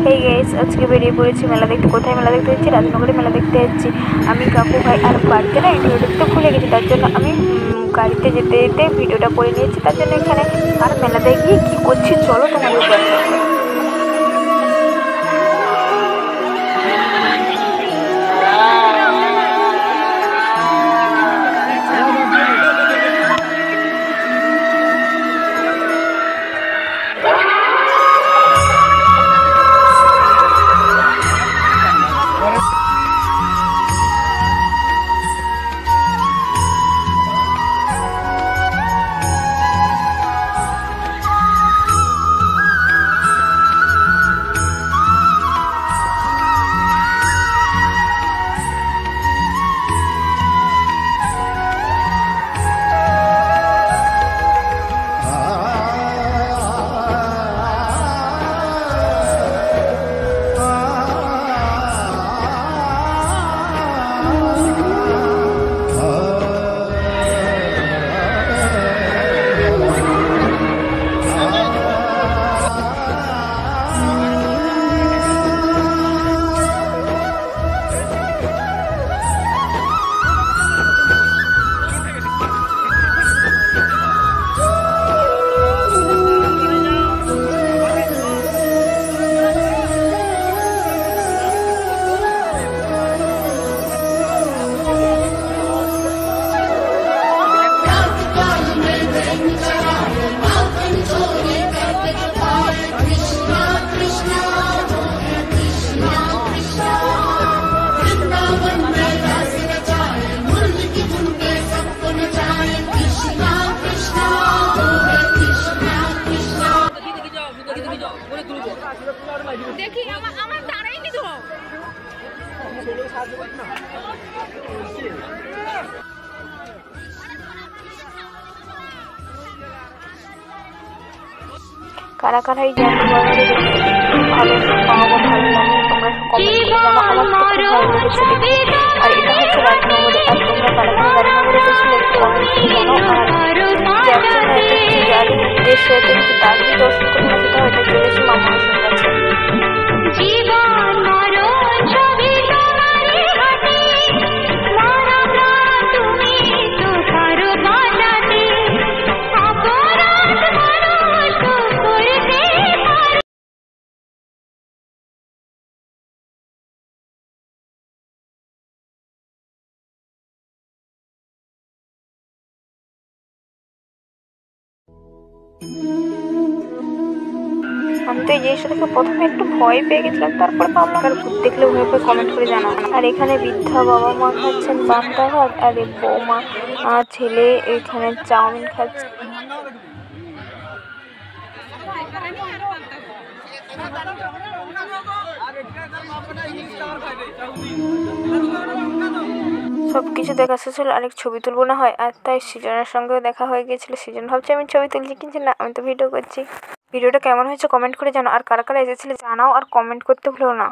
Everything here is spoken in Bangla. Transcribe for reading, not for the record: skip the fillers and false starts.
হেই গাইস, আজকে বেরিয়ে পড়েছি মেলা দেখতে। কোথায় মেলা দেখতে যাচ্ছি? রাজনগরে মেলা দেখতে যাচ্ছি আমি, কাকু, ভাই। আর বাড়িতে না ইন্টারভিউ দেখতে ভুলে গেছি, তার জন্য আমি গাড়িতে যেতে যেতে ভিডিওটা করে নিয়েছি। তার জন্য এখানে আর মেলাতে গিয়ে কি করছি চলো তোমাদের দেখাই। দেখি আমার দাঁড়াইনি তো কারা কারাই জানো ভালো পাবো, ভালো লাগে তোমরা কমেন্ট করে জানো। আমার তো খুব ভালো লেগেছে দেখতে। আর এটা হচ্ছে রাজনগরে। আর তোমরা কারা কারা রাজনগরে এসেছিলে একটু কমেন্ট করে জানো। আর যাচ্ছে না এটা কিছু যার উদ্দেশ্য হতে কিছু তার যদি দর্শন করতে না সেটা হয়তো চলেছি মামার কাছে। আমি তো এই জিনিসটা দেখে প্রথমে একটু ভয় পেয়ে গেছিলাম, তারপর ভাবলাম আর ভূত দেখলে ভয় পেয়ে কমেন্ট করে জানা। আর এখানে বৃদ্ধা বাবা মা খাচ্ছেন পান্তা ভাত, আর এই বৌমা ছেলে এখানে চাউমিন খাচ্ছে। সবকিছু দেখা শেষ হলো, আরেক ছবি তুলবো না হয়। আর তাই সৃজনের সঙ্গেও দেখা হয়ে গেছিল। সৃজন ভাবছে আমি ছবি তুলছি, কিন্তু না, আমি তো ভিডিও করছি। ভিডিওটা কেমন হয়েছে কমেন্ট করে জানো। আর কারা কারা এসেছিলে জানাও, আর কমেন্ট করতে ভুলো না।